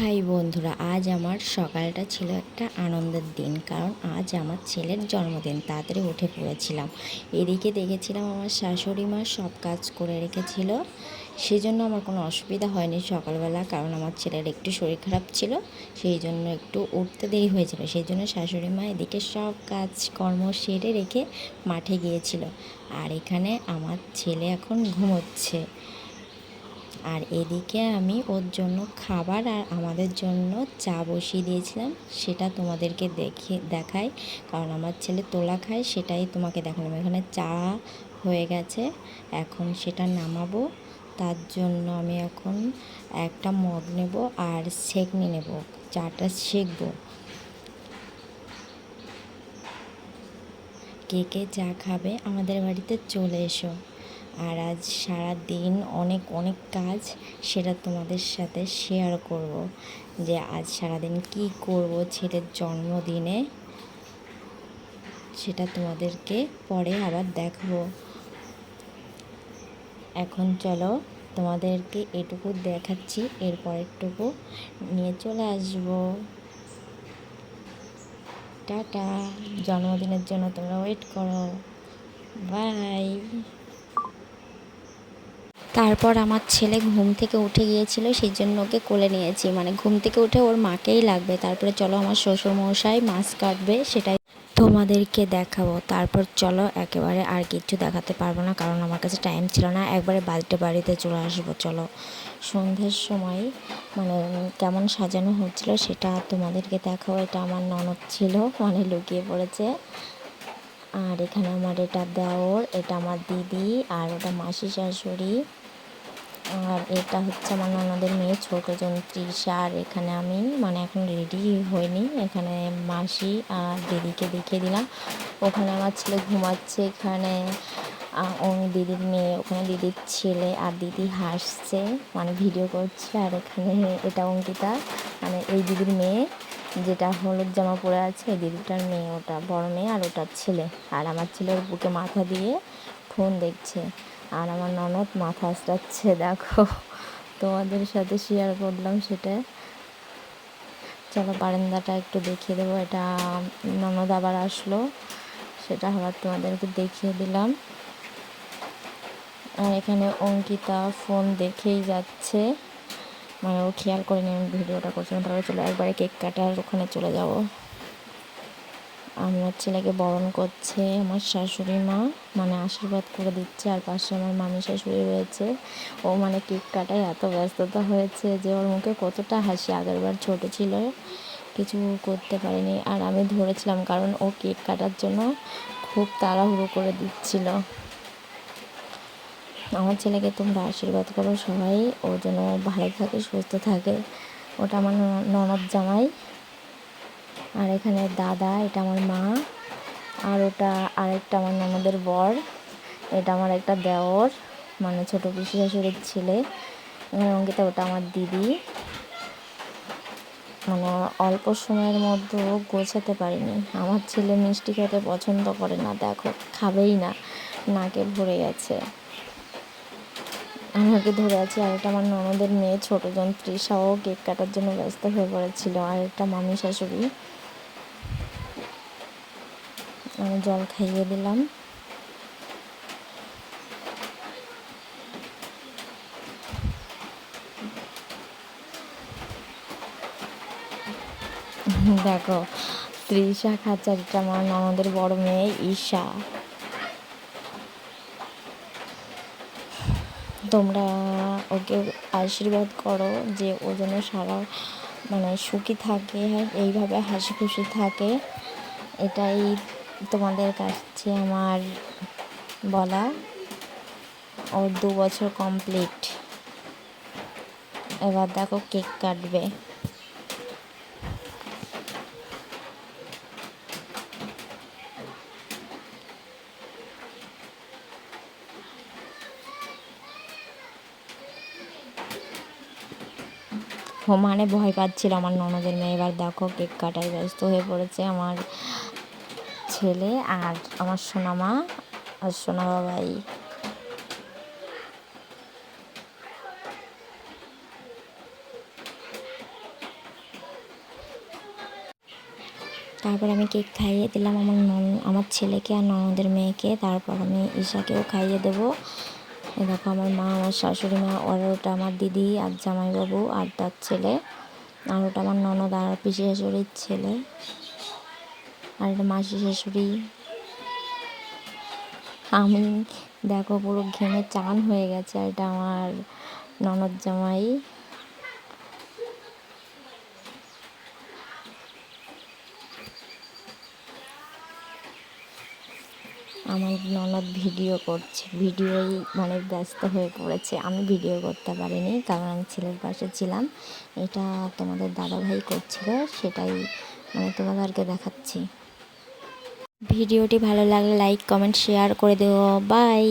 High বন্ধুরা, আজ আমার সকালটা ছিল একটা আনন্দের দিন। কারণ আজ আমার ছেলের জন্মদিন। তাড়াতাড়ি উঠে পড়েছিলাম। এদিকে দেখেছিলাম আমার শাশুড়ি মা সব কাজ করে রেখেছিল, সেজন্য আমার কোনো অসুবিধা হয়নি সকালবেলা। কারণ আমার ছেলের একটু শরীর খারাপ ছিল, সেই জন্য একটু উঠতে দেরি হয়েছিল। সেই জন্য শাশুড়ি মা এদিকে সব কাজকর্ম সেরে রেখে মাঠে গিয়েছিল। আর এখানে আমার ছেলে এখন ঘুমোচ্ছে। আর এদিকে আমি ওর জন্য খাবার আর আমাদের জন্য চা বসিয়ে দিয়েছিলাম, সেটা তোমাদেরকে দেখাই। কারণ আমার ছেলে তোলা খায়, সেটাই তোমাকে দেখালাম। এখানে চা হয়ে গেছে, এখন সেটা নামাবো। তার জন্য আমি এখন একটা মগ নেব আর সেঁকনি নেব, চাটা সেঁকবো। কে কে চা খাবে আমাদের বাড়িতে চলে এসো। আর আজ সারা দিন অনেক অনেক কাজ, সেটা তোমাদের সাথে শেয়ার করব। যে আজ সারাদিন কি করব ছেলের জন্মদিনে, সেটা তোমাদেরকে পরে আবার দেখাবো। এখন চলো তোমাদেরকে এটুকু দেখাচ্ছি, এরপরেরটুকু নিয়ে চলে আসবো। টাটা। জন্মদিনের জন্য তোমরা ওয়েট করো। বাই। তারপর আমার ছেলে ঘুম থেকে উঠে গিয়েছিল, সেই জন্য ওকে কোলে নিয়েছি। মানে ঘুম থেকে উঠে ওর মাকেই লাগবে। তারপরে চলো আমার শ্বশুরমশাই মাছ কাটবে, সেটাই তোমাদেরকে দেখাবো। তারপর চলো, একেবারে আর কিচ্ছু দেখাতে পারবো না, কারণ আমার কাছে টাইম ছিল না। একবারে বাড়িতে চলে আসবো। চলো, সন্ধ্যার সময় মানে কেমন সাজানো হচ্ছিল সেটা তোমাদেরকে দেখাবো। এটা আমার ননদ ছিল, মানে লুকিয়ে পড়েছে। আর এখানে আমার এটা দেওর, এটা আমার দিদি, আর ওটা মাসি শাশুড়ি। আর এটা হচ্ছে আমার ননদের মেয়ে ছোটোজন তৃষা। আর এখানে আমি মানে এখন রেডি হইনি, এখানে মাসি আর দিদিকে দেখিয়ে দিলাম। ওখানে আমার ছেলে ঘুমাচ্ছে, এখানে দিদির মেয়ে, ওখানে দিদির ছেলে, আর দিদি হাসছে মানে ভিডিও করছে। আর এখানে এটা অঙ্কিতা, মানে এই দিদির মেয়ে, যেটা হলুদ জামা পরে আছে, এই দিদিটার মেয়ে, ওটা বড় মেয়ে, আর ওটার ছেলে। আর আমার ছেলের বুকে মাথা দিয়ে ফোন দেখছে। আর আমার ননদ মাথা আঁচড়াচ্ছে, দেখো তোমাদের সাথে শেয়ার করলাম সেটা। চলো বারান্দাটা একটু দেখিয়ে দেবো। এটা ননদ আবার আসলো, সেটা আবার তোমাদেরকে দেখিয়ে দিলাম। আর এখানে অঙ্কিতা ফোন দেখেই যাচ্ছে, মানে ও খেয়াল করে নিয়ে আমি ভিডিওটা করছিলাম। তারপরে চলো একবারে কেক কাটার ওখানে চলে যাব। আমার ছেলেকে বরণ করছে আমার শাশুড়ি মা, মানে আশীর্বাদ করে দিচ্ছে। আর পাশে আমার মামি শাশুড়ি রয়েছে। ও মানে কেক কাটায় এত ব্যস্ততা হয়েছে যে ওর মুখে কতটা হাসি। আগেরবার ছোট ছিল, কিছু করতে পারিনি। আর আমি ধরেছিলাম, কারণ ও কেক কাটার জন্য খুব তাড়াহুড়ো করে দিচ্ছিল। আমার ছেলেকে তোমরা আশীর্বাদ করো সবাই, ও যেন ভালো থাকে, সুস্থ থাকে। ওটা আমার ননদ জামাই। আর এখানে দাদা, এটা আমার মা। আর ওটা আরেকটা আমার ননদের বর, এটা আমার একটা দেওর, মানে ছোটো পিসি শাশুড়ির ছেলে। অঙ্কিতা, ওটা আমার দিদি। মানে অল্প সময়ের মধ্যে গোছাতে পারিনি। আমার ছেলে মিষ্টি খেতে পছন্দ করে না, দেখো খাবেই না, নাকে ভরে গেছে, আমাকে ধরে আছে। আর এটা আমার ননদের মেয়ে ছোটোজন তৃষাও কেক কাটার জন্য ব্যস্ত হয়ে পড়েছিল। আর এটা মামি শাশুড়ি। আমি জল খাইয়ে দিলাম। দেখো তৃষা খাচ্ছে, আর এটা আমার ননদের বড় মেয়ে ঈশা। তোমরা ওকে আশীর্বাদ করো যে ও যেন সারা মানে সুখী থাকে, এইভাবে হাসি খুশি থাকে। এটাই তোমাদের কাছে আমার বলা। ওর 2 বছর কমপ্লিট। এবার দেখো কেক কাটবে। ও মানে ভয় পাচ্ছিল আমার ননদের মেয়ে। এবার দেখো কেক কাটায় ব্যস্ত হয়ে পড়েছে আমার ছেলে আর আমার সোনামা আর সোনা বাবাই। তারপর আমি কেক খাইয়ে দিলাম আমার ছেলেকে আর ননদের মেয়েকে। তারপর আমি ঈশাকেও খাইয়ে দেবো। এ দেখো আমার মা, আমার শাশুড়ি মা, আর ওটা আমার দিদি আর জামাইবাবু আর তার ছেলে, আর ওটা আমার ননদ আর পিসি শাশুড়ির ছেলে, আর এটা মাসি শাশুড়ি। আমি দেখো পুরো ঘেমে চান হয়ে গেছে। আর এটা আমার ননদ জামাই। আমার ননদ ভিডিও করছে, ভিডিওই মানে ব্যস্ত হয়ে পড়েছে। আমি ভিডিও করতে পারিনি কারণ আমি ছেলের পাশে ছিলাম। এটা তোমাদের দাদাভাই করছিল, সেটাই মানে তোমাদেরকে দেখাচ্ছি। ভিডিওটি ভালো লাগলে লাইক কমেন্ট শেয়ার করে দিও। বাই।